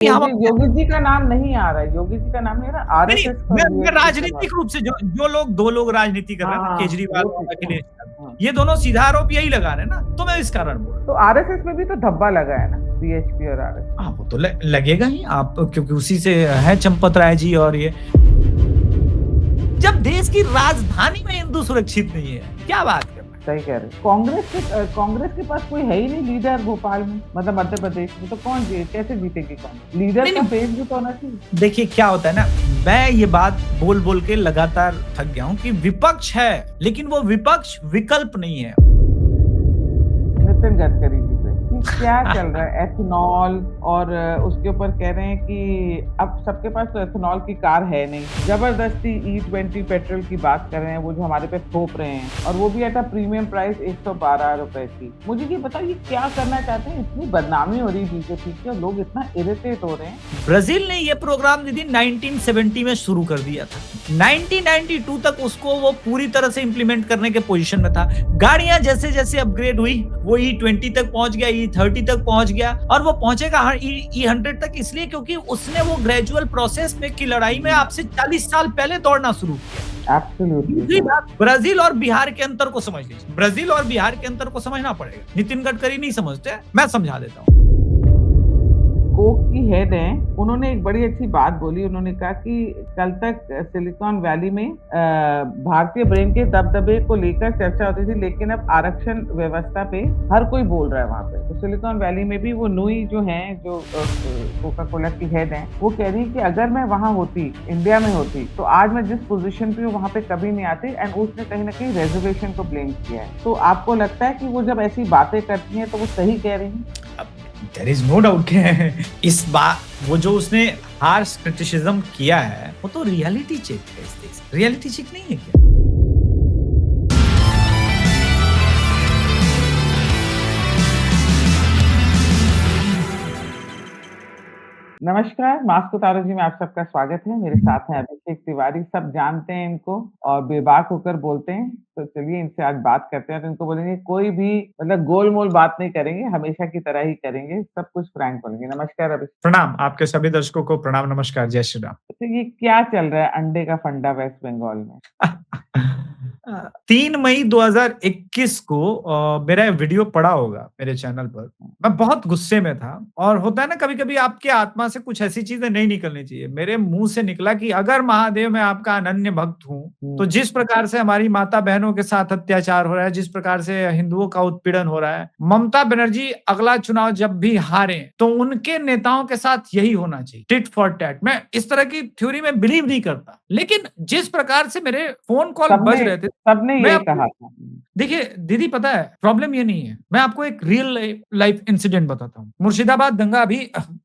यहाँ योगी योगी जी का नाम नहीं आ रहा है, योगी जी का नाम नहीं आ रहा, नहीं, नहीं, आरएसएस का मैं राजनीतिक रूप से जो लोग 2 लोग राजनीति कर रहे हैं ना, हाँ, केजरीवाल वो और ठीक है। अखिलेश यादव, हाँ, ये दोनों सीधा आरोप यही लगा रहे हैं ना, तो मैं इस कारण बोल रहा हूँ। तो आरएसएस में भी तो धब्बा लगा है ना, बीएचपी और आरएसएस। हाँ, वो तो लगेगा ही आप क्योंकि उसी से है चंपत राय जी और ये। जब देश की राजधानी में हिंदू सुरक्षित नहीं है, क्या बात कर रहे हैं? सही कह रहे हैं। कांग्रेस के पास कोई है ही नहीं लीडर भोपाल में, मतलब मध्य प्रदेश में, तो कैसे जीतेगी कांग्रेस? लीडर नहीं, का नहीं। पेज भी तो होना चाहिए। देखिए क्या होता है ना, मैं ये बात बोल बोल के लगातार थक गया हूँ कि विपक्ष है, लेकिन वो विपक्ष विकल्प नहीं है। नितिन गडकरी जी पे कि क्या चल रहा है एथेनॉल और उसके ऊपर कह रहे हैं कि अब सबके पास तो एथेनॉल की कार है नहीं, जबरदस्ती E20 पेट्रोल की बात कर रहे हैं, वो जो हमारे पे थोप रहे हैं, और वो भी एट अ प्रीमियम प्राइस 112 रुपए की। मुझे ये बताओ ये क्या करना चाहते हैं? इतनी बदनामी हो रही है बीजेपी की और लोग इतना इरिटेट हो रहे हैं। ब्राजील ने ये प्रोग्राम दीदी 1970 में शुरू कर दिया था, 1992 तक उसको वो पूरी तरह से इंप्लीमेंट करने के पोजीशन में था। गाड़ियां जैसे जैसे अपग्रेड हुई, वो E20 तक पहुंच गया, E30 तक पहुंच गया, और वो पहुंचेगा E100 तक इसलिए क्योंकि उसने वो ग्रेजुअल प्रोसेस में की लड़ाई में आपसे 40 साल पहले दौड़ना शुरू किया। एब्सोल्युटली। दूसरी बात, ब्राजील और बिहार के अंतर को समझ लीजिए, ब्राजील और बिहार के अंतर को समझना पड़ेगा। नितिन गडकरी नहीं समझते, मैं समझा देता हूँ। कोक की हेड हैं, उन्होंने एक बड़ी अच्छी बात बोली। उन्होंने कहा कि कल तक सिलिकॉन वैली में भारतीय ब्रेन के दबदबे को लेकर चर्चा होती थी, लेकिन अब आरक्षण व्यवस्था पे हर कोई बोल रहा है वहां पे। तो सिलिकॉन वैली में भी वो नुई जो हैं, जो कोका कोला की हेड हैं, वो कह रही कि अगर मैं वहां होती, इंडिया में होती, तो आज मैं जिस पोजीशन पे हूँ वहां पे कभी नहीं आती। एंड उसने कहीं ना कहीं रिजर्वेशन को ब्लेम किया है। तो आपको लगता है कि वो जब ऐसी बातें करती हैं तो वो सही कह रही हैं? देयर इज नो डाउट कि इस बात, वो जो उसने हार्श क्रिटिसिज्म किया है, वो तो रियलिटी चेक है। इस देश रियलिटी चेक नहीं है क्या? नमस्कार, मास्क उतारो जी में आप सबका स्वागत है। मेरे साथ हैं अभिषेक तिवारी, सब जानते हैं इनको और बेबाक होकर बोलते हैं। तो चलिए इनसे आज बात करते हैं। तो इनको बोलेंगे कोई भी मतलब गोल-मोल बात नहीं करेंगे, हमेशा की तरह ही करेंगे, सब कुछ फ्रैंक बोलेंगे। नमस्कार अभिषेक। प्रणाम, आपके सभी दर्शकों को प्रणाम, नमस्कार, जय श्री राम। तो ये क्या चल रहा है अंडे का फंडा वेस्ट बंगाल में? 3 मई 2021 को मेरा वीडियो पड़ा होगा मेरे चैनल पर। मैं बहुत गुस्से में था, और होता है ना कभी-कभी आपकी आत्मा से कुछ ऐसी चीजें नहीं निकलनी चाहिए। मेरे मुंह से निकला कि अगर महादेव मैं आपका अनन्य भक्त हूँ, तो जिस प्रकार से हमारी माता बहनों के साथ अत्याचार हो रहा है, जिस प्रकार से हिंदुओं का उत्पीड़न हो रहा है, ममता बनर्जी अगला चुनाव जब भी हारे तो उनके नेताओं के साथ यही होना चाहिए, टिट फॉर टैट। मैं इस तरह की थ्योरी में बिलीव नहीं करता, लेकिन जिस प्रकार से मेरे फोन कॉल बज रहे थे, सबने मैं ये आपको कहा था। देखिए दीदी, पता है प्रॉब्लम ये नहीं है। मैं आपको एक रियल लाइफ इंसिडेंट बताता हूँ। मुर्शिदाबाद दंगा अभी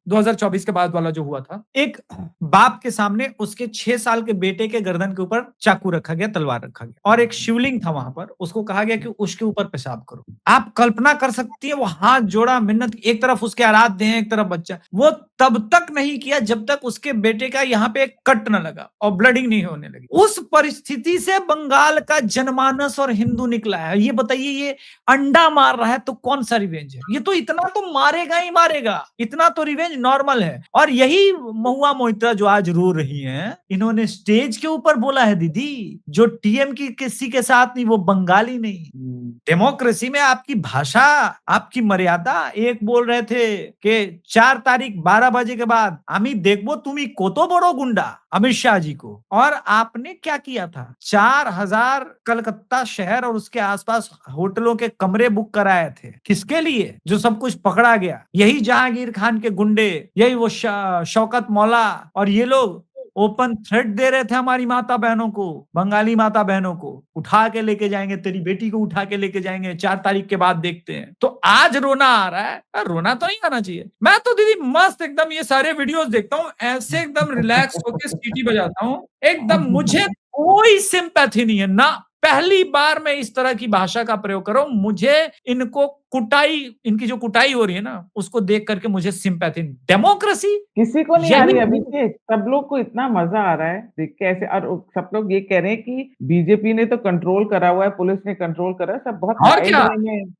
2024 के बाद वाला जो हुआ था, एक बाप के सामने उसके 6 साल के बेटे के गर्दन के ऊपर चाकू रखा गया, तलवार रखा गया, और एक शिवलिंग था वहां पर। उसको कहा गया कि उसके ऊपर पेशाब करो। आप कल्पना कर सकती है, वो हाथ जोड़ा, मिन्नत, एक तरफ उसके आराध्य हैं, एक तरफ बच्चा। वो तब तक नहीं किया जब तक उसके बेटे का यहाँ पे एक कट न लगा और ब्लडिंग नहीं होने लगी। उस परिस्थिति से बंगाल का जनमानस और हिंदू निकला है। ये बताइए, ये अंडा मार रहा है तो कौन सा रिवेंज है? ये तो इतना तो मारेगा ही मारेगा, इतना तो रिवेंज नॉर्मल है। और यही महुआ मोहित्रा जो आज रो रही हैं, इन्होंने स्टेज के ऊपर बोला है दीदी, जो टीएम की किसी के साथ नहीं, वो बंगाली नहीं। डेमोक्रेसी में आपकी भाषा, आपकी मर्यादा। एक बोल रहे थे कि 4 तारीख 12 बजे के बाद आमी देखबो तुमी कोतो बड़ो गुंडा, अमित शाह जी को। और आपने क्या किया था? 4000 कलकत्ता शहर और उसके आसपास होटलों के कमरे बुक कराए थे। किसके लिए? जो सब कुछ पकड़ा गया, यही जहांगीर खान के गुंडे, यही वो शौकत मौला, और ये लोग ओपन थ्रेट दे रहे थे हमारी माता बहनों को, बंगाली माता बहनों को, उठा के लेके जाएंगे, तेरी बेटी को उठा के लेके जाएंगे, 4 तारीख के बाद देखते हैं। तो आज रोना आ रहा है? रोना तो नहीं आना चाहिए। मैं तो दीदी मस्त एकदम ये सारे वीडियोस देखता हूँ, ऐसे एकदम रिलैक्स होकर सीटी बजाता हूँ, एकदम मुझे कोई सिंपैथी नहीं है ना। पहली बार मैं इस तरह की भाषा का प्रयोग कर रहा हूं। मुझे इनको कुटाई, इनकी जो कुटाई हो रही है ना, उसको देख करके मुझे सिंपैथी। डेमोक्रेसी किसी को नहीं आ रही अभिषेक, सब लोग को इतना मजा आ रहा है देख के ऐसे। और सब लोग ये कह रहे हैं कि बीजेपी ने तो कंट्रोल करा हुआ है, पुलिस ने कंट्रोल करा है, सब बहुत और क्या,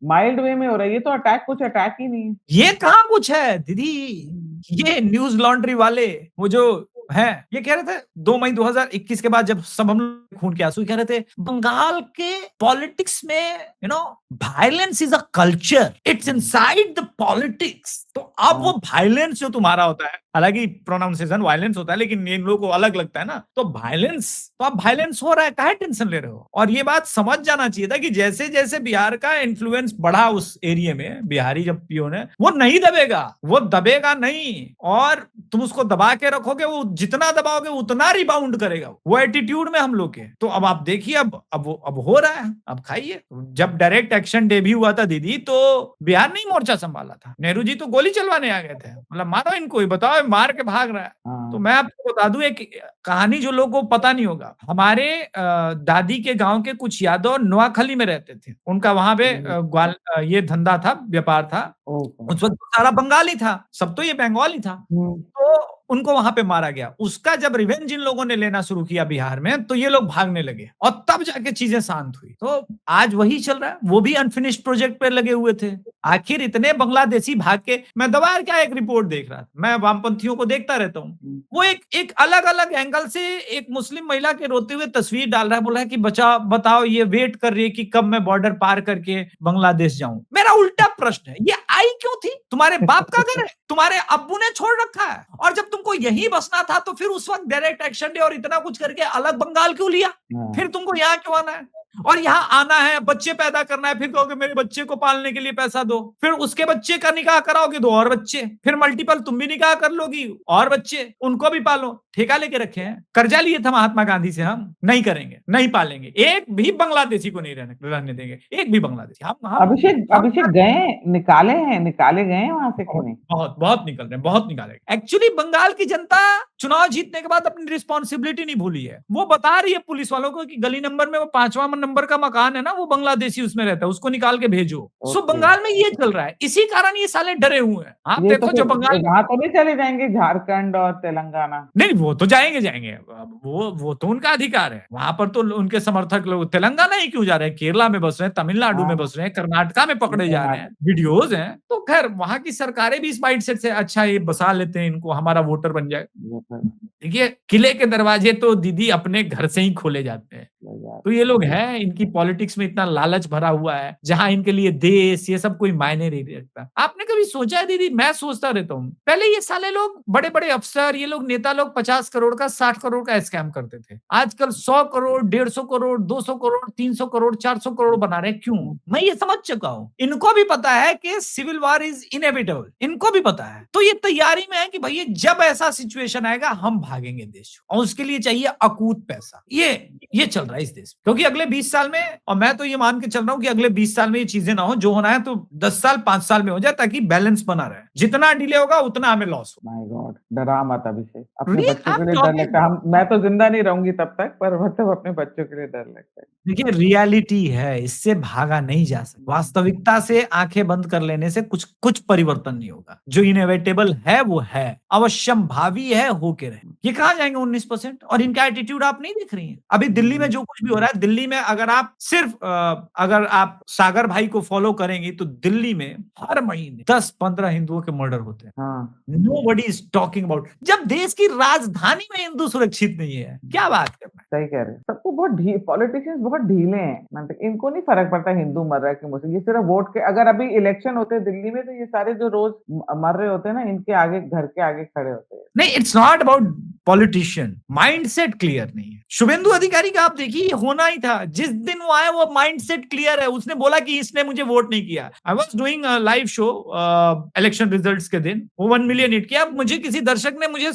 माइल्ड वे में हो रहा है। ये तो अटैक, कुछ अटैक ही नहीं है। ये कहाँ कुछ है दीदी? ये न्यूज लॉन्ड्री वाले वो जो हैं, ये कह रहे थे 2 मई 2021 के बाद जब सब हम लोग खून के आंसू कह रहे थे बंगाल के पॉलिटिक्स में violence is a culture, it's inside the politics. तो अब वो वायलेंस जो तुम्हारा होता है, हालांकि प्रोनाउंसिएशन वायलेंस होता है लेकिन इन लोगों को अलग लगता है ना, तो वायलेंस, तो अब वायलेंस हो रहा है, काहे टेंशन ले रहे हो? और ये बात समझ जाना चाहिए था कि जैसे जैसे बिहार का इन्फ्लुएंस बढ़ा उस एरिया में, बिहारी जब पीओ ने, वो नहीं दबेगा, वो दबेगा नहीं, और तुम उसको दबा के रखोगे, वो जितना दबाओगे उतना रिबाउंड करेगा, वो एटीट्यूड में हम लोग के। तो अब आप देखिए, अब हो रहा है, अब खाइए। जब डायरेक्ट एक्शन डे भी हुआ था दीदी, तो बिहार नहीं मोर्चा संभाला था, नेहरू जी तो गोली चलवाने आ गए थे, मतलब मारो इनको ही, बताओ मार के भाग रहा है। तो मैं आपको बता दूं एक कहानी जो लोगों को पता नहीं होगा, हमारे दादी के गांव के कुछ यादव नोआखली में रहते थे, उनका वहां पे ये धंधा था, व्यापार था, उस वक्त सारा बंगाली था, सब तो ये बंगाली था, तो उनको वहां पे मारा गया। उसका जब रिवेंज इन लोगों ने लेना शुरू किया बिहार में, तो ये लोग भागने लगे और तब जाके चीजें शांत हुई। तो आज वही चल रहा है, वो भी अनफिनिश्ड प्रोजेक्ट पे लगे हुए थे। आखिर इतने बांग्लादेशी भाग के, मैं दबार क्या एक रिपोर्ट देख रहा था, मैं वामपंथियों को देखता रहता हूँ, वो एक अलग अलग एंगल से एक मुस्लिम महिला के रोते हुए तस्वीर डाल रहा है, बोला है कि बचा बताओ ये वेट कर रही है कि कब मैं बॉर्डर पार करके बांग्लादेश जाऊं। मेरा उल्टा प्रश्न है, ये आई क्यों थी? तुम्हारे बाप का घर है, तुम्हारे अब्बू ने छोड़ रखा है, और जब तुमको यही बसना था तो फिर उस वक्त डायरेक्ट एक्शन डे और इतना कुछ करके अलग बंगाल क्यों लिया? फिर तुमको यहाँ क्यों आना है? और यहाँ आना है, बच्चे पैदा करना है, फिर कहोगे मेरे बच्चे को पालने के लिए पैसा दो, फिर उसके बच्चे का निकाह कराओगे, दो और बच्चे, फिर मल्टीपल तुम भी निकाह कर लोगी, और बच्चे उनको भी पालो। ठेका लेके रखे हैं, कर्जा लिए था महात्मा गांधी से, हम नहीं करेंगे, नहीं पालेंगे, एक भी बांग्लादेशी को नहीं रहने देंगे, एक भी बांग्लादेशी। अभिषेक गए, निकाले गए वहां से कि नहीं? बहुत निकल रहे हैं, बहुत निकाले। एक्चुअली बंगाल की जनता चुनाव जीतने के बाद अपनी रिस्पॉन्सिबिलिटी नहीं भूली है, वो बता रही है पुलिस वालों को कि गली नंबर में वो 5वां नंबर का मकान है ना, वो बांग्लादेशी उसमें रहता है, उसको निकाल के भेजो। सो बंगाल में ये चल रहा है, इसी कारण ये साले डरे हुए हैं। आप देखो जो बंगाल वहां तो नहीं चले जाएंगे, झारखंड और तेलंगाना? नहीं, वो तो जाएंगे, वो तो उनका अधिकार है, वहां पर तो उनके समर्थक लोग तेलंगाना ही क्यों जा रहे हैं, केरला में बस रहे हैं, तमिलनाडु में बस रहे हैं, कर्नाटका में पकड़े जा रहे हैं, वीडियोज हैं। तो खैर वहां की सरकारें भी इस माइंडसेट से, अच्छा ये बसा लेते हैं इनको, हमारा वोटर बन जाए। देखिए किले के दरवाजे तो दीदी अपने घर से ही खोले जाते हैं, तो ये लोग हैं, इनकी पॉलिटिक्स में इतना लालच भरा हुआ है, जहां इनके लिए देश ये सब कोई मायने नहीं रखता। आपने कभी सोचा है दीदी, मैं सोचता रहता हूँ, पहले ये साले लोग बड़े बड़े अफसर, ये लोग नेता लोग 50 करोड़ का 60 करोड़ का स्कैम करते थे, आजकल 100 करोड़ 150 करोड़ 200 करोड़ 300 करोड़ 400 करोड़ बना रहे। क्यों? मैं ये समझ चुका हूँ, इनको भी पता है कि सिविल वॉर इज इनएविटेबल, इनको भी पता है, तो ये तैयारी में है कि भैया जब ऐसा सिचुएशन आएगा हम भागेंगे देश, और उसके लिए चाहिए अकूत पैसा। ये चल रहा है इस देश में, क्योंकि अगले 20 साल में, और मैं तो ये मान के चल रहा हूँ कि अगले 20 साल में ये चीजें ना हो, जो होना है तो 10 साल 5 साल में हो जाए, ताकि बैलेंस बना रहे। जितना डिले होगा उतना हमें लॉस हो। माय गॉड, डरा मत अभिषेक, अपने बच्चों के लिए डर लगता है। मैं तो जिंदा नहीं रहूंगी तब तक, पर मतलब अपने बच्चों के लिए डर लगता है। देखिए रियलिटी है, इससे भागा नहीं जा सकता, वास्तविकता से आंखें बंद कर लेने से कुछ परिवर्तन नहीं होगा, जो इनएविटेबल है वो है, अवश्यम भावी है, होके रहे। ये कहाँ जाएंगे 19%? और इनका एटीट्यूड आप नहीं देख रही हैं? अभी दिल्ली में जो कुछ भी हो रहा है, दिल्ली में अगर आप सिर्फ अगर आप सागर भाई को फॉलो करेंगी, तो दिल्ली में हर महीने 10-15 हिंदुओं के मर्डर होते हैं। नोबडी इज टॉकिंग अबाउट, जब देश की राजधानी में हिंदू सुरक्षित नहीं है, क्या बात करना है? सही कह रहे हैं, सबको बहुत पॉलिटिशियंस बहुत ढीले हैं, इनको नहीं फर्क पड़ता हिंदू मर रहा है कि मुस्लिम, ये सिर्फ वोट के। अगर अभी इलेक्शन होते हैं दिल्ली में, तो ये सारे जो रोज मर रहे होते हैं ना, इनके आगे, घर के आगे खड़े होते हैं। नहीं, it's not about politician, mindset clear नहीं है। शुभेंदु अधिकारी का आप देखिए, होना ही था, जिस दिन वो आया वो माइंडसेट क्लियर है, उसने बोला कि इसने मुझे वोट नहीं किया। I was doing live show election results के दिन, वो 1 मिलियन हिट किया। मुझे किसी दर्शक ने मुझे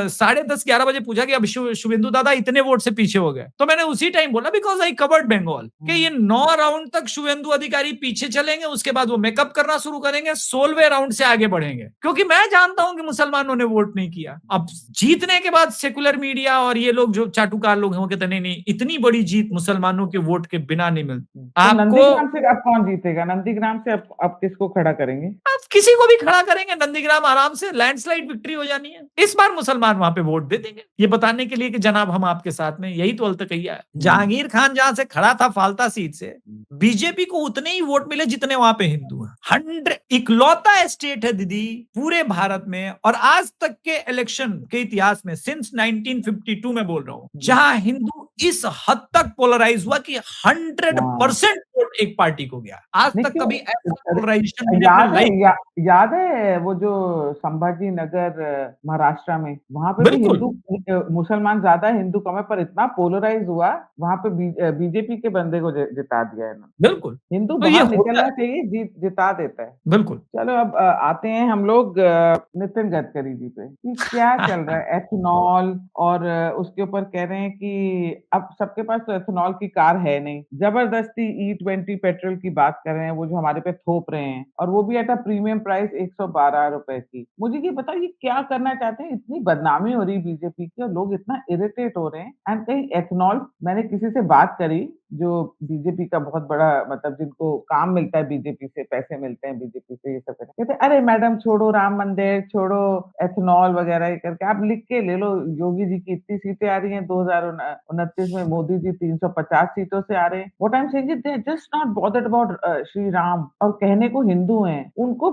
10:30-11 बजे पूछा कि अब शुभेंदु दादा इतने वोट से पीछे हो गए, तो मैंने उसी टाइम बोला, बिकॉज आई कवर्ड बंगाल, कि ये 9 राउंड तक शुभेंदु अधिकारी पीछे चलेंगे, उसके बाद वो मेकअप करना शुरू करेंगे, 16वें राउंड से आगे बढ़ेंगे, क्योंकि मैं जानता हूं कि मुसलमानों ने वोट नहीं किया। अब जीतने के बाद बाद सेकुलर मीडिया और ये लोग जो चाटुकार लोग हैं वो कहते हैं नहीं नहीं इतनी बड़ी जीत मुसलमानों के वोट के बिना नहीं मिलती। तो आपको नंदीग्राम से अब कौन जीतेगा? नंदीग्राम से अब किसको खड़ा करेंगे? आप किसी को भी खड़ा करेंगे, नंदीग्राम आराम से लैंडस्लाइड विक्ट्री हो जानी है। इस बार मुसलमान वहां पे वोट दे देंगे, ये बताने के लिए कि जनाब हम आपके साथ में। यही तो अलतकैया है। जहांगीर खान जहां से खड़ा था फालता सीट से, बीजेपी को उतने ही वोट मिले जितने वहां पे हिंदू हैं। 100 इकलौता स्टेट है दीदी पूरे भारत में, और आज तक के इलेक्शन के इतिहास में सिंस 1952 में बोल रहा हूं, जहां हिंदू इस हद तक पोलराइज हुआ कि 100% वोट एक पार्टी को गया। आज तक लेकिन कभी ऐसा पोलराइजेशन मैंने याद अपनी है लाइफ याद है वो जो संभाजी नगर महाराष्ट्र में, वहां पे भी बिल्कुल हिंदू मुसलमान ज्यादा है, हिंदू कम है, पर इतना पोलराइज हुआ वहां पे बीजेपी के बंदे को जिता दिया इन्होंने। बिल्कुल हिंदू तो ये बाहर होता निकलना है चाहिए, जिता देता है। बिल्कुल। चलो अब आते हैं हम लोग नितिन गडकरी जी पे कि क्या चल रहा है एथेनॉल, और उसके ऊपर कह रहे हैं कि अब सबके पास तो एथेनॉल की कार है नहीं, जबरदस्ती E20 पेट्रोल की बात कर रहे हैं, वो जो हमारे पे थोप रहे हैं, और वो भी एट अ प्रीमियम प्राइस 112 रुपए की। मुझे ये बताओ ये क्या करना चाहते हैं? इतनी बदनामी हो रही है बीजेपी की और लोग इतना इरिटेट हो रहे हैं। एंड कहीं एथेनॉल, मैंने किसी से बात करी जो बीजेपी का बहुत बड़ा, मतलब जिनको काम मिलता है बीजेपी से, पैसे मिलते हैं बीजेपी से, ये सब कहते हैं अरे मैडम छोड़ो राम मंदिर, छोड़ो एथेनॉल वगैरह, ये करके आप लिख के ले लो। योगी जी की इतनी सीटें आ रही हैं 2029 में, मोदी जी 350 सीटों से आ रहे हैं। What I am saying is they are just not bothered about Shri Ram, और कहने को हिंदू हैं, उनको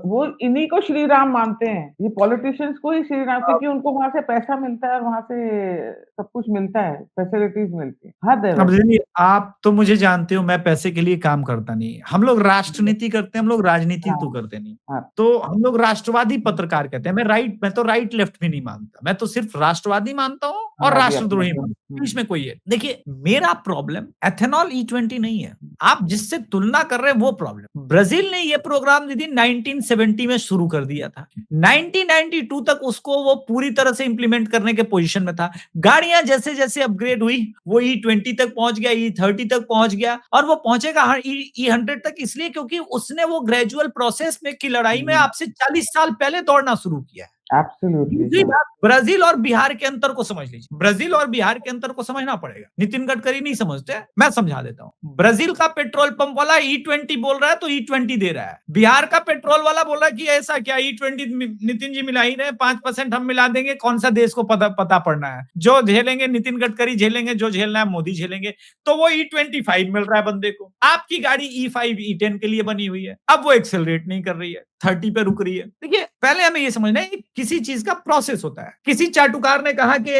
वो इन्हीं को श्री राम मानते हैं, ये पॉलिटिशियंस को ही श्री राम, क्योंकि उनको वहां से पैसा मिलता है और वहां से सब कुछ मिलता है, फैसिलिटीज मिलती है। हद है अब वैसे। देखिए आप तो मुझे जानते हो, मैं पैसे के लिए काम करता नहीं। हम लोग राष्ट्रनीति करते हैं, हम लोग राजनीति तो हाँ, करते नहीं। हाँ। तो हम लोग राष्ट्रवादी पत्रकार कहते हैं। मैं तो राइट लेफ्ट भी नहीं मानता, मैं तो सिर्फ राष्ट्रवादी मानता हूँ और मैं भी राष्ट्रद्रोही अपने मानता हूँ। इसमें कोई है, देखिए मेरा प्रॉब्लम एथेनॉल E20 नहीं है, आप जिससे तुलना कर रहे हैं वो प्रॉब्लम। ब्राजील ने ये प्रोग्राम दीदी 1970 में शुरू कर दिया था, 1992 तक उसको वो पूरी तरह से इंप्लीमेंट करने के पोजीशन में था। गाड़ियां जैसे जैसे अपग्रेड हुई वो E20 तक पहुंच गया, E30 तक पहुंच गया, और वो पहुंचेगा E100 तक, इसलिए क्योंकि उसने वो ग्रेजुअल प्रोसेस में की लड़ाई में आपसे 40 साल पहले दौड़ना शुरू किया है। एब्सोल्युटली, दूसरी हाँ। बात, ब्राजील और बिहार के अंतर को समझ लीजिए। ब्राजील और बिहार के अंतर को समझना पड़ेगा, नितिन गडकरी नहीं समझते, मैं समझा देता हूं। ब्राजील का पेट्रोल पंप वाला E20 बोल रहा है तो E20 दे रहा है, बिहार का पेट्रोल वाला बोल रहा है कि ऐसा क्या E20 नितिन जी मिला ही रहे, 5% हम मिला देंगे, कौन सा देश को पता पड़ना है, जो झेलेंगे नितिन गडकरी झेलेंगे, जो झेलना है मोदी झेलेंगे। तो वो E25 मिल रहा है बंदे को, आपकी गाड़ी E5 E10 के लिए बनी हुई है, अब वो एक्सेलरेट नहीं कर रही है, 30 पे रुक रही है। देखिए पहले हमें ये समझना है कि किसी चीज का प्रोसेस होता है। किसी चाटुकार ने कहा कि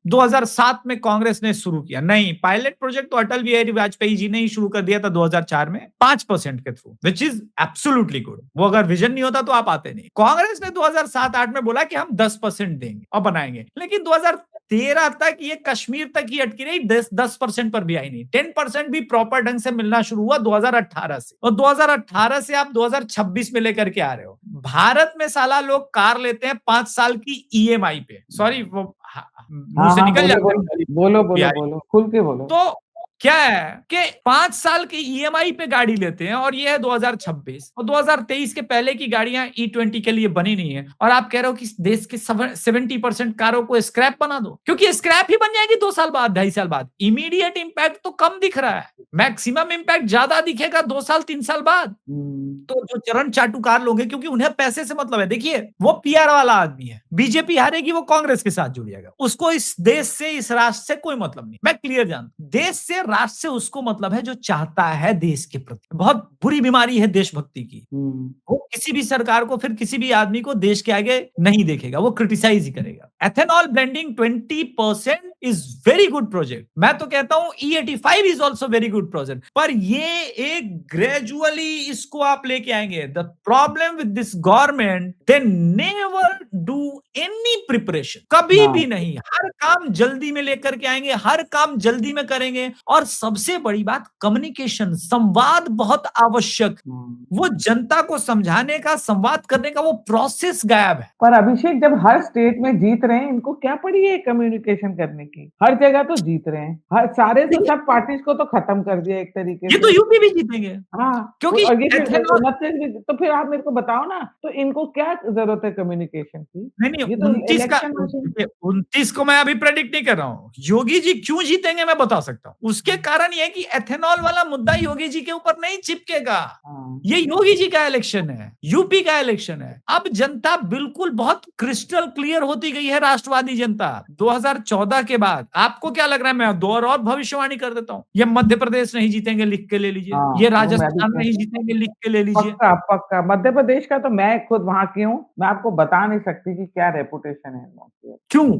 2007 में कांग्रेस ने शुरू किया, नहीं, पायलट प्रोजेक्ट तो अटल बिहारी वाजपेयी जी ने ही शुरू कर दिया था 2004 में 5% के through, which is absolutely good. वो अगर विजन नहीं होता तो आप आते नहीं। कांग्रेस ने 2007-8 में बोला कि हम 10% देंगे और बनाएंगे, लेकिन 2013 तक ये कश्मीर तक ही अटकी रही, 10% पर भी आई नहीं। 10% भी प्रॉपर ढंग से मिलना शुरू हुआ 2018 से, और 2018 से आप 2026 में लेकर के आ रहे हो। भारत में साला लोग कार लेते हैं 5 साल की EMI पे, सॉरी वो मुंह से निकल जाता है, बोलो, खुल के बोलो। तो क्या है कि 5 साल की EMI पे गाड़ी लेते हैं, और ये है 2026, और 2023 के पहले की गाड़ियां E20 के लिए बनी नहीं है, और आप कह रहे हो कि देश के 70% कारों को स्क्रैप बना दो, क्योंकि स्क्रैप ही बन जाएगी 2 साल बाद, 2.5 साल बाद। इमीडिएट इंपैक्ट तो कम दिख रहा है, मैक्सिमम इंपैक्ट ज्यादा दिखेगा 2 साल 3 साल बाद। तो जो चरण चाटुकार लोग हैं, क्योंकि उन्हें पैसे से मतलब है, देखिए वो PR वाला आदमी है, बीजेपी हारेगी वो कांग्रेस के साथ जुड़ जाएगा, उसको इस देश से, इस राष्ट्र से कोई मतलब नहीं। मैं क्लियर जानता हूं, देश से, राष्ट्र से उसको मतलब है जो चाहता है देश के प्रति। बहुत बुरी बीमारी है देशभक्ति की। वो किसी भी सरकार को, फिर किसी भी आदमी को देश के आगे नहीं देखेगा, वो क्रिटिसाइज ही करेगा। Ethanol blending 20% is very good project. मैं तो कहता हूं E85 is also very good project, पर ये एक ग्रेजुअली इसको आप लेके आएंगे। The problem with this government, they never do any preparation, कभी भी नहीं। हर काम जल्दी में लेकर के आएंगे, हर काम जल्दी में करेंगे, और सबसे बड़ी बात कम्युनिकेशन, संवाद बहुत आवश्यक। वो जनता को समझाने का, संवाद करने का वो प्रोसेस गायब है। पर अभिषेक जब हर स्टेट में जीत रहे हैं, इनको क्या पड़ी है कम्युनिकेशन करने की? की। हर जगह तो जीत रहे हैं। हर सारे तो देखिए, सब पार्टीज़ को तो खत्म कर दिया एक तरीके ये तो से। यूपी भी जीतेंगे हाँ, क्योंकि और ये फिर एथेनॉल 29 भी तो फिर आप मेरे को बताओ ना, तो इनको क्या ज़रूरत है कम्युनिकेशन की? नहीं, नहीं ये तो 29 का इलेक्शन में से देखिए 29 को मैं अभी प्रेडिक्ट नहीं कर रहा हूँ। योगी जी क्यों जीतेंगे मैं बता सकता हूँ। उसके कारण ये है कि एथेनॉल वाला मुद्दा योगी जी के ऊपर नहीं चिपकेगा। हाँ, ये योगी जी का इलेक्शन है, यूपी का इलेक्शन है। अब जनता बिल्कुल बहुत क्रिस्टल क्लियर होती गई है राष्ट्रवादी जनता। 2014 के बाद आपको क्या लग रहा है मैं 2 और भविष्यवाणी कर देता हूँ। ये मध्य प्रदेश नहीं जीतेंगे लिख के ले लीजिए। हाँ, ये वो मैं भी राजस्थान कह नहीं सकता हूँ। जीतेंगे लिख के ले लीजिए। पक्का, पक्का। मध्य प्रदेश का तो मैं खुद वहाँ की हूँ, मैं आपको बता नहीं सकती कि क्या रेपुटेशन है इन लोगों की। क्यों?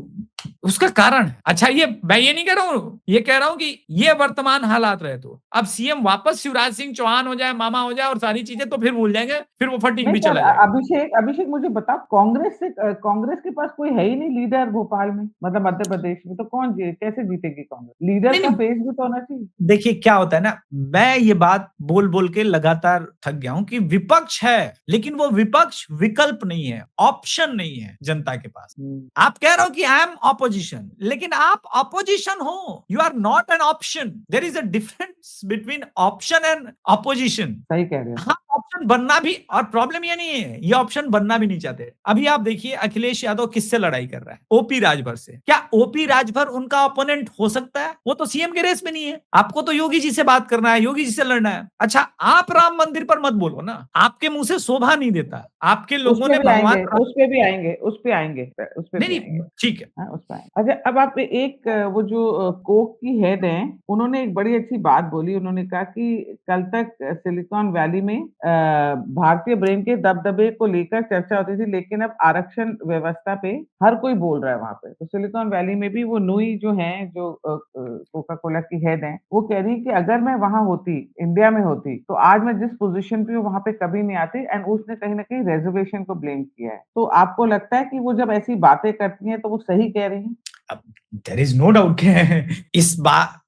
उसका कारण है। अच्छा ये मैं ये नहीं कह रहा हूँ, ये कह रहा हूँ कि ये वर्तमान हालात रहे तो। अब सीएम वापस शिवराज सिंह चौहान हो जाए, मामा हो जाए और सारी चीजें तो फिर भूल जाएँगे, फिर वो फटीक नहीं भी पर चला जाएगा। अभिषेक मुझे बताओ कांग्रेस के पास कोई है ही नहीं लीडर भोपाल में, मतलब मध्य प्रदेश में, तो कैसे जीतेगी कांग्रेस? लीडर नहीं, का नहीं फेस भी तो होना चाहिए। देखिए क्या होता है ना, मैं ये बात बोल-बोल के लगातार थक गया हूँ कि विपक्ष है, लेकिन वो विपक्ष विकल्प नहीं है, ऑप्शन नहीं है जनता के पास। हुँ, आप कह रहे हो कि आई एम ऑपोजिशन, लेकिन आप ऑपोजिशन हो, you are not an option. There is a difference between option and opposition. सही कह रहे हो। हाँ, ऑप्शन बनना भी और प्रॉब्लम ये नहीं है, ये ऑप्शन बनना भी नहीं चाहते। अभी आप देखिए अखिलेश यादव किससे लड़ाई कर रहा है? ओपी राजभर से। क्या ओपी राजभर उनका ओपोनेंट हो सकता है? वो तो सीएम के रेस में नहीं है। आपको तो योगी जी से बात करना है, योगी जी से लड़ना है। अच्छा, आप राम मंदिर पर मत बोलो ना, आपके मुँह से शोभा नहीं देता। आपके उस लोगों पे ने भी भगवान आएँगे, राम उस पे भी आएँगे, उस पे आएँगे, उस पे नहीं, भी नहीं, आएँगे। ठीक है। हाँ, उस पे आएँगे। अच्छा, अब आप एक वो जो कोक की हेड हैं, उन्होंने एक बड़ी अच्छी बात बोली। उन्होंने कहा कि कल तक सिलिकॉन वैली में भारतीय ब्रेन के दबदबे को लेकर चर्चा होती थी, लेकिन अब आरक्षण व्यवस्था पे हर कोई बोल रहा है वहाँ पे। तो सिलिकॉन वैली में भी वो नुई जो हैं, जो कोका कोला की हेड हैं, वो कह रही है कि अगर मैं वहाँ होती, इंडिया में होती, तो आज मैं जिस पोज़ीशन पे हूँ, वहाँ पे कभी नहीं आती। एंड उसने कहीं न कहीं रिज़र्वेशन को ब्लेम किया है। तो आपको लगता है कि वो जब ऐसी बातें करती हैं, तो वो सही कह रही हैं? अब देयर इज़ नो डाउट कि इस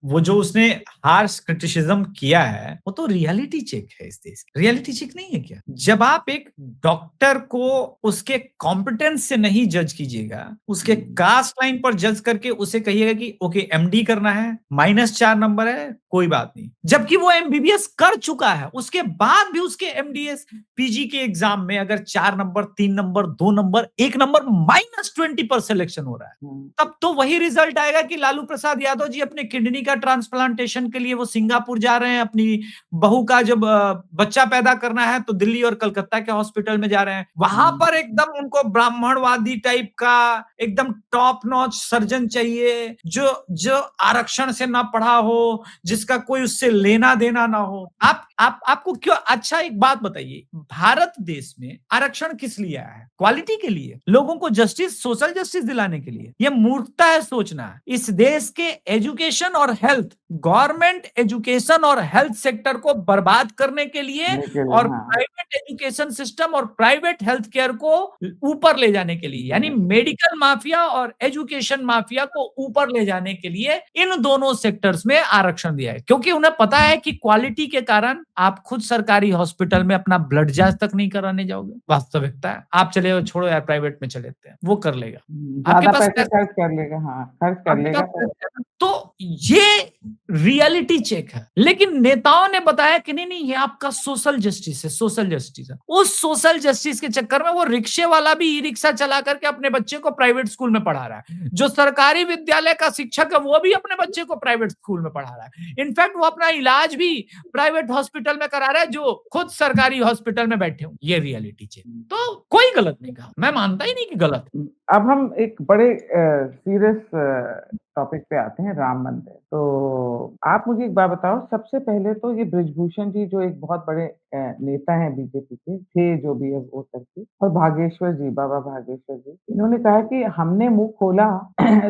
वो जो उसने हार्श क्रिटिसिज़्म किया है, वो तो रियलिटी चेक है इस देश की। रियलिटी चेक नहीं है क्या? जब आप एक डॉक्टर को उसके कॉम्पिटेंस से नहीं जज कीजिएगा, उसके कास्ट लाइन पर जज करके उसे कहिएगा कि ओके एमडी करना है, -4 नंबर है, कोई बात नहीं। जबकि वो एमबीबीएस कर चुका है, उसके बाद भी उसके एमडीएस पीजी के एग्ज़ाम में अगर 4 नंबर, 3 नंबर, 2 नंबर, 1 नंबर -20 पर सिलेक्शन हो रहा है। हुँ। तब तो वही रिजल्ट आएगा कि लालू प्रसाद यादव जी अपने किडनी का ट्रांसप्लांटेशन के लिए वो सिंगापुर जा रहे हैं, अपनी बहू का जब बच्चा पैदा करना है तो दिल्ली और कलकत्ता के हॉस्पिटल में जा रहे हैं। वहां हुँ। पर एकदम उनको ब्राह्मणवादी टाइप का एकदम टॉप नॉच सर्जन चाहिए, जो जो आरक्षण से ना पढ़ा हो, जिसका कोई उससे लेना देना ना हो। आपको क्यों? अच्छा एक बात बताइए, भारत देश में आरक्षण किस लिए आया है? क्वालिटी के लिए, लोगों को जस्टिस, सोशल जस्टिस दिलाने के लिए। ये मूर्खता है सोचना। इस देश के एजुकेशन और हेल्थ, गवर्नमेंट एजुकेशन और हेल्थ सेक्टर को बर्बाद करने के लिए निकल और हाँ। प्राइवेट एजुकेशन सिस्टम और प्राइवेट हेल्थ केयर को ऊपर ले जाने के लिए, यानी मेडिकल माफिया और एजुकेशन माफिया को ऊपर ले जाने के लिए इन दोनों सेक्टर्स में आरक्षण दिया है, क्योंकि उन्हें पता है कि क्वालिटी के कारण आप खुद सरकारी हॉस्पिटल में अपना ब्लड जांच तक नहीं कराने जाओगे। वास्तविकता है। आप चले जाओ, छोड़ो यार, प्राइवेट में चले जाते हैं, वो कर लेगा। आपके ज़्यादा पास पैसे पैसा, खर्च कर लेगा, हाँ, खर्च कर आपके लेगा पास पर पैसा है ना। तो ये रियलिटी चेक है, लेकिन नेताओं ने बताया कि नहीं नहीं ये आपका सोशल जस्टिस है, सोशल जस्टिस है। उस सोशल जस्टिस के चक्कर में वो रिक्शे वाला भी ई रिक्शा चला करके अपने बच्चे को प्राइवेट स्कूल में पढ़ा रहा है, जो सरकारी विद्यालय का शिक्षक है वो भी अपने बच्चे को प्राइवेट स्कूल में पढ़ा रहा है। इनफैक्ट वो अपना इलाज भी प्राइवेट हॉस्पिटल में करा रहा है, जो खुद सरकारी हॉस्पिटल में बैठे हूँ। ये रियलिटी चेक, तो कोई गलत नहीं कहा, मैं मानता ही नहीं कि गलत है। अब हम एक बड़े सीरियस टॉपिक पे आते हैं, राम मंदिर। तो आप मुझे एक बात बताओ, सबसे पहले तो ये बृजभूषण जी जो एक बहुत बड़े नेता हैं बीजेपी के, थे जो भी है वो करके, और भागेश्वर जी, बाबा भागेश्वर जी, इन्होंने कहा कि हमने मुँह खोला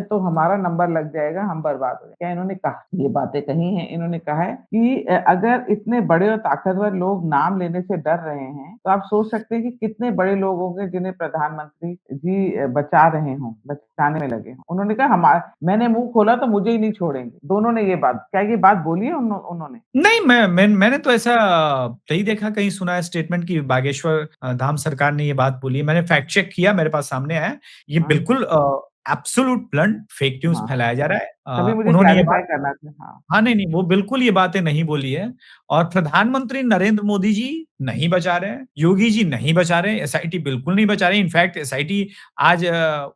तो हमारा नंबर लग जाएगा, हम बर्बाद हो जाएंगे। क्या इन्होंने कहा? ये बातें कही हैं। इन्होंने कहा है कि अगर इतने बड़े और ताकतवर लोग नाम लेने से डर रहे हैं, तो आप सोच सकते हैं कि कितने बड़े लोग होंगे जिन्हें प्रधानमंत्री जी बचा रहे हों, बचाने में लगे हों। उन्होंने कहा मैंने मुँह खोला तो मुझे ही नहीं छोड़ेंगे। दोनों ने क्या ये बात बोली है उन्होंने? नहीं, मैंने तो ऐसा नहीं देखा, कहीं सुना है स्टेटमेंट कि बागेश्वर धाम सरकार ने ये बात बोली है। मैंने फैक्ट चेक किया, मेरे पास सामने है। ये हाँ। बिल्कुल एब्सोल्यूट ब्लंट फेक न्यूज़ हाँ, फैलाया जा रहा है। तभी मुझे उन्होंने ये क्लैरिफ़ाई बात करना था। हाँ, हाँ, नहीं, वो बिल्कुल ये बातें नहीं बोली है और प्रधानमंत्री नरेंद्र मोदी जी नहीं बचा रहे हैं, योगी जी नहीं बचा रहे हैं, एसआईटी बिल्कुल नहीं बचा रहे हैं। इनफैक्ट एसआईटी आज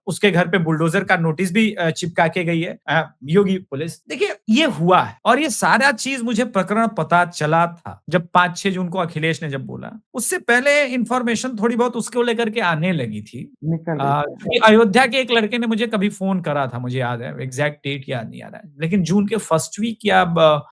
उसके घर पे बुलडोज़र का नोटिस भी चिपका के गई है योगी पुलिस। देखिए, ये हुआ है और ये सारा चीज़ मुझे प्रकरण पता चला था, जब 5-6 जून को अखिलेश ने जब बोला। उससे पहले इन्फॉर्मेशन थोड़ी बहुत उसको लेकर के आने लगी थी। निकल रही थी। क्योंकि अयोध्या के एक लड़के ने मुझे कभी फ़ोन करा था, मुझे याद है, एग्ज़ैक्ट डेट याद नहीं आ रहा है। लेकिन जून के फर्स्ट वीक या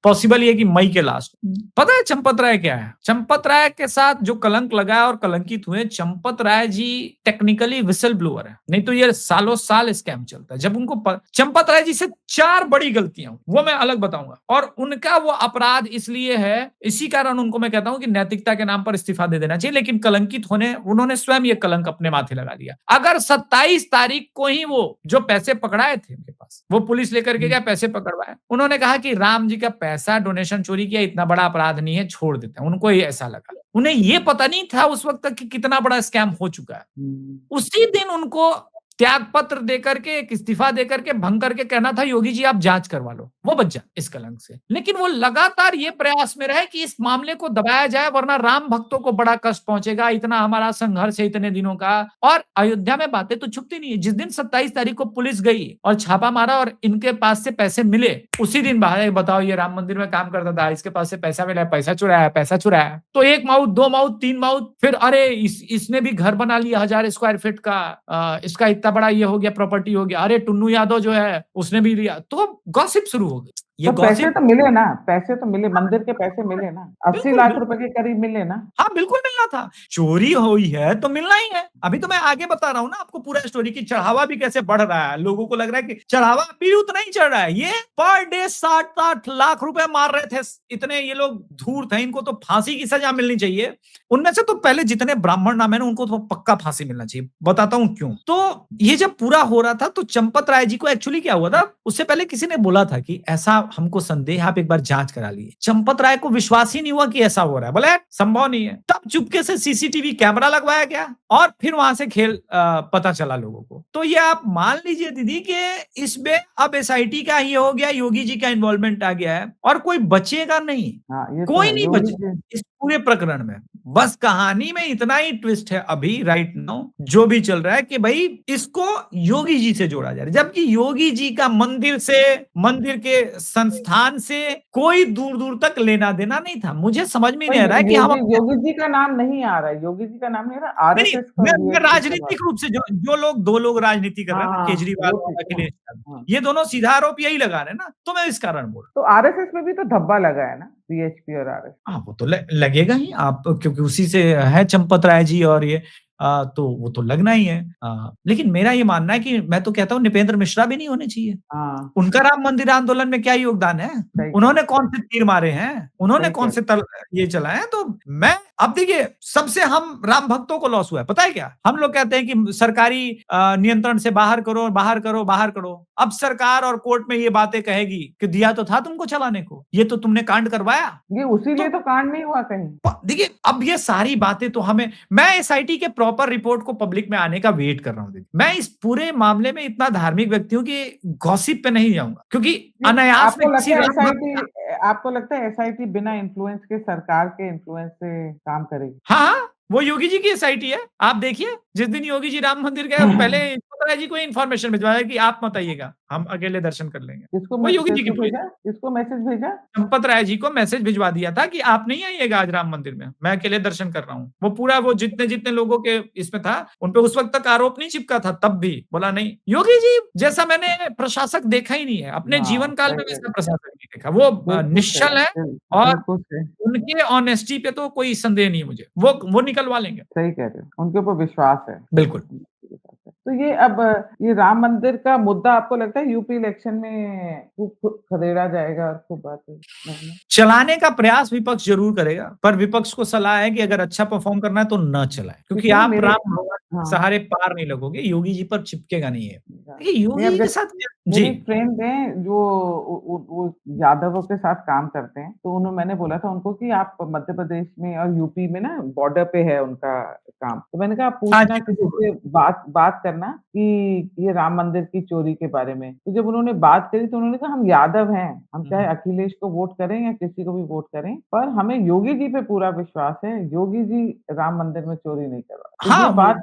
पॉसिबल ये है कि मई के लास्ट। पता है चंपत राय क्या है? चंपत राय के साथ जो कलंक लगा है और कलंकित हुए, Champat Rai ji technically whistle blower है। नहीं तो ये सालों-साल स्कैम चलता है। जब उनको चंपत राय जी से 4 बड़ी गलतियाँ हुई, वो मैं अलग बताऊँगा और उनका वो अपराध इसलिए है, इसी कारण उनको मैं कहता हूँ कि नैतिकता के नाम पर इस्तीफा दे देना चाहिए, लेकिन कलंकित होने उन्होंने स्वयं ये कलंक अपने माथे लगा लिया। अगर 27 तारीख को ही वो जो पैसे पकड़ाए थे उनके पास, वो पुलिस लेकर के गया, पैसे पकड़वाए। उन्होंने कहा कि राम जी का पैसा डोनेशन चोरी किया, इतना बड़ा अपराध नहीं है, छोड़ देते हैं। उनको ये ऐसा लगा। उन्हें ये पता नहीं था उस वक़्त तक कि कितना बड़ा स्कैम हो चुका है। हुँ। उसी दिन उनको त्याग पत्र देकर के, एक इस्तीफा देकर के, भंग करके कहना था योगी जी आप जांच करवा लो, वो बच जाए इस कलंक से। लेकिन वो लगातार ये प्रयास में रहे कि इस मामले को दबाया जाए वरना राम भक्तों को बड़ा कष्ट पहुंचेगा, इतना हमारा संघर्ष है इतने दिनों का। और अयोध्या में बातें तो छुपती नहीं है। जिस दिन 27 तारीख को पुलिस गई और छापा मारा और इनके पास से पैसे मिले, उसी दिन बाहर बताओ ये राम मंदिर में काम करता था, इसके पास से पैसा मिला, पैसा चुराया, पैसा चुराया। तो 1 माउथ, 2 माउथ, 3 माउथ, फिर अरे इसने भी घर बना लिया 1000 स्क्वायर फीट का, इसका इतना बड़ा ये हो गया, प्रॉपर्टी हो गया, अरे टुन्नू यादव जो है उसने भी लिया। तो गॉसिप शुरू हो गई। ये तो पैसे गॉसिप तो मिले ना, पैसे तो मिले, मंदिर के पैसे मिले ना, 80 बिल्कुल, लाख बिल्कुल। रुपए के करीब मिले ना। हाँ, बिल्कुल मिलना था। चोरी हुई है तो मिलना ही है। अभी तो मैं आगे बता रहा हूँ ना आपको पूरा स्टोरी कि चढ़ावा भी कैसे बढ़ रहा है। लोगों को लग रहा है कि चढ़ावा अभी उतना ही चढ़ रहा है। ये पर डे 60-60 लाख रुपए मार रहे थे। इतने ये लोग धूर्त हैं, इनको तो फांसी की सजा मिलनी चाहिए। उनमें से तो पहले जितने ब्राह्मण नाम है ना उनको तो पक्का फांसी मिलना चाहिए। बताता हूँ क्यों। तो ये जब पूरा हो रहा था तो चंपत राय जी को एक्चुअली क्या हुआ था, उससे पहले किसी ने बोला था कि ऐसा हमको संदेह, आप एक बार जांच करा लिए। चंपत राय को विश्वास ही नहीं हुआ कि ऐसा हो रहा है, बोले संभव नहीं है। तब चुपके से सीसीटीवी कैमरा लगवाया गया और फिर वहां से खेल पता चला लोगों को। तो ये आप मान लीजिए दीदी कि इसमें अब एसआईटी का ये हो गया, योगी जी का इन्वॉल्वमेंट आ गया है और कोई बचेगा नहीं। हाँ, ये तो कोई है। नहीं योगी बचे जी इस पूरे प्रकरण में। बस कहानी में इतना ही ट्विस्ट है अभी राइट नाउ जो भी चल रहा है कि भाई इसको योगी जी से जोड़ा जा रहा है, जबकि योगी जी का मंदिर से, मंदिर के संस्थान से कोई दूर-दूर तक लेना देना नहीं था। मुझे समझ में पर नहीं आ रहा है कि हम योगी अपने योगी जी का नाम नहीं आ रहा है, योगी जी का नाम नहीं आ रहा, नहीं, नहीं, आरएसएस का मैं ये इससे राजनीतिक रूप से जो जो लोग 2 लोग राजनीति कर रहे हाँ, हैं ना, हाँ, केजरीवाल वो और ठीक है। अखिलेश यादव, हाँ, ये दोनों सीधा आरोप यही लगा रहे हैं ना, तो मैं इस कारण बोल रहा हूँ। तो आरएसएस में भी तो धब्बा लगा है ना, बीएचपी और आरएसएस। हाँ, वो तो लगेगा ही आप क्योंकि उसी से है चंपत राय जी और ये तो वो तो लगना ही है। लेकिन मेरा ये मानना है कि मैं तो कहता हूँ निपेंद्र मिश्रा भी नहीं होने चाहिए। हाँ, उनका राम मंदिर आंदोलन में क्या योगदान है? सही कह उन्होंने कौन से तीर मारे हैं? उन्होंने सही कौन कह से तल ये चलाए हैं? तो मैं अब देखिए सबसे हम राम भक्तों को लॉस हुआ है, पता है क्या? हम लोग कहते हैं कि सरकारी नियंत्रण से बाहर करो, बाहर करो, बाहर करो। अब सरकार और कोर्ट में ये बातें कहेगी कि दिया तो था तुमको चलाने को, ये तो तुमने कांड करवाया। ये उसीलिए तो कांड नहीं हुआ कहीं। देखिए अब ये सारी बातें तो हमें मैं एसआईटी के प्रॉपर रिपोर्ट को पब्लिक में आने का वेट कर रहा हूँ दीदी। मैं इस पूरे मामले में इतना धार्मिक व्यक्ति हूँ कि गॉसिप पे नहीं जाऊँगा क्योंकि अनायास में किसी राम भक्त आपको लगता है एसआईटी बिना इन्फ्लुएंस के, सरकार के इन्फ्लुएंस से काम करेगी? हाँ, वो योगी जी की एसआईटी है। आप देखिए जिस दिन योगी जी राम मंदिर गए पहले चंपत राय जी को इन्फॉर्मेशन भिजवाया कि आप मत आइएगा, हम अकेले दर्शन कर लेंगे। वो योगी जी की किसको भेजा? किसको मैसेज भेजा? चंपत राय जी को मैसेज भिजवा दिया था कि आप नहीं आइएगा आज राम मंदिर में, मैं अकेले दर्शन कर रहा हूँ। वो पूरा वो जितने लोगों के इसमें था, उन पे उस वक़्त तक आरोप नहीं चिपका था, तब भी बोला नहीं। योगी जी जैसा मैंने प्रशासक देखा ही नहीं है, अपने हाँ, जीवन काल सही में कह रहे वैसा हैं। प्रशासक नहीं देखा। वो बिल्कुल निश्चल सही, है और बिल्कुल सही। उनके ऑनेस्टी पे तो कोई संदेह नहीं है मुझे। वो निकलवा लेंगे। सही कह रहे हो। उनके ऊपर विश्वास है। बिल्कुल। तो ये अब ये राम मंदिर का मुद्दा आपको लगता है यूपी इलेक्शन में खूब खदेड़ा जाएगा और खूब बातें चलाने का प्रयास विपक्ष ज़रूर करेगा, पर विपक्ष को सलाह है कि अगर अच्छा परफ़ॉर्म करना है तो न चलाएँ, क्योंकि आप मेरे राम भगवान के हाँ, सहारे पार नहीं लगोगे, योगी जी पर चिपकेगा नहीं ये। देखिए नहीं योगी अब जी के जैसे साथ जी। मेरे फ्रेंड हैं जो वो यादवों के साथ काम करते हैं, तो मैंने बोला था उनको कि आप मध्य प्रदेश में और यूपी में ना बॉर्डर पे है उनका काम। तो मैंने कहा आप हाँ पूछना जी, किसी बिल्कुल। से बात बात करना कि ये राम मंदिर की चोरी के बारे में। तो जब उन्होंने बात करी तो उन्होंने कहा हम यादव हैं, हम चाहे हुँ। अखिलेश को वोट करें या किसी को भी वोट करें, पर हमें योगी जी पे पूरा विश्वास है, योगी जी राम मंदिर में चोरी नहीं करवा तो हाँ,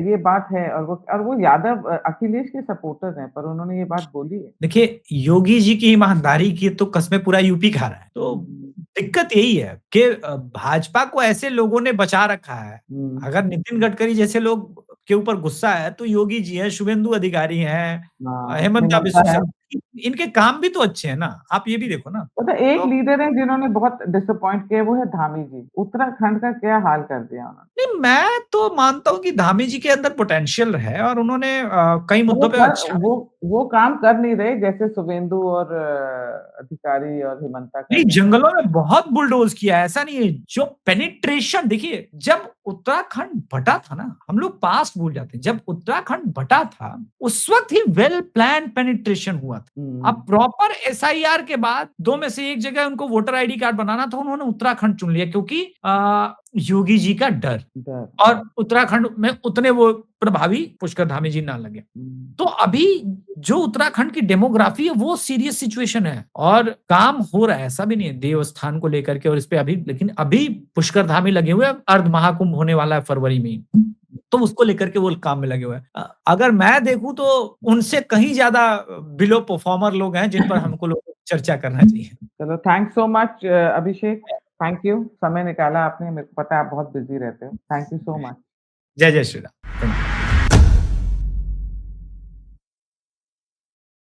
ये बात है और वो यादव अखिलेश के सपोर्टर हैं, पर उन्होंने ये बात बोली है। देखिए, योगी जी की ईमानदारी की तो कस्में पूरा यूपी खा रहा है। तो हुँ, दिक्कत यही है कि भाजपा को ऐसे लोगों ने बचा रखा है। हुँ, अगर नितिन गडकरी जैसे लोग के ऊपर गुस्सा है, तो योगी जी हैं, शुभेंदु अधिकारी हैं, हाँ, हेमंता हिम्मत बिस्वा है। शर्मा, इनके काम भी तो अच्छे हैं ना, आप ये भी देखो ना। पता है एक तो लीडर है जिन्होंने बहुत डिसअपॉइंट किया वो है धामी जी। उत्तराखंड का क्या हाल कर दिया उन्होंने। नहीं, मैं तो मानता हूँ कि धामी जी के अंदर पोटेंशियल है और उन्होंने कई वो मुद्दों पे कर अच्छा वो काम कर नहीं रहे जैसे शुभेंदु और अधिकारी और हिमंता कर नहीं, रहे हैं। जंगलों में बहुत बुलडोज़ किया है, ऐसा नहीं है। जो पेनिट्रेशन देखिए, जब उत्तराखंड बँटा था ना, हम लोग पास्ट भूल जाते हैं। जब उत्तराखंड बँटा था, उस वक़्त ही वेल प्लान्ड पेनिट्रेशन हुआ था। अब हुँ, प्रॉपर एसआईआर के बाद 2 में से एक जगह उनको वोटर आईडी कार्ड बनाना था, उन्होंने उत्तराखंड चुन लिया क्योंकि योगी जी का डर डर। और उत्तराखंड में उतने वो प्रभावी पुष्कर धामी जी ना लगे। हुँ, तो अभी जो उत्तराखंड की डेमोग्राफी है वो सीरियस सिचुएशन है और काम हो रहा है, ऐसा भी नहीं है देवस्थान को लेकर के और इस पे अभी लेकिन अभी पुष्कर धामी लगे हुए हैं, अर्ध महाकुंभ होने वाला है फरवरी में ही। तो उसको लेकर के वो काम में लगे हुए हैं। अगर मैं देखूँ तो उनसे कहीं ज़्यादा बिलो परफॉर्मर लोग हैं जिन पर हमको लोग चर्चा करना चाहिए। चलो thanks so much Abhishek. Thank you समय निकाला आपने। मेरे को पता है आप बहुत बिज़ी रहते हो। Thank you so much. जय जय श्री राम। धन्यवाद।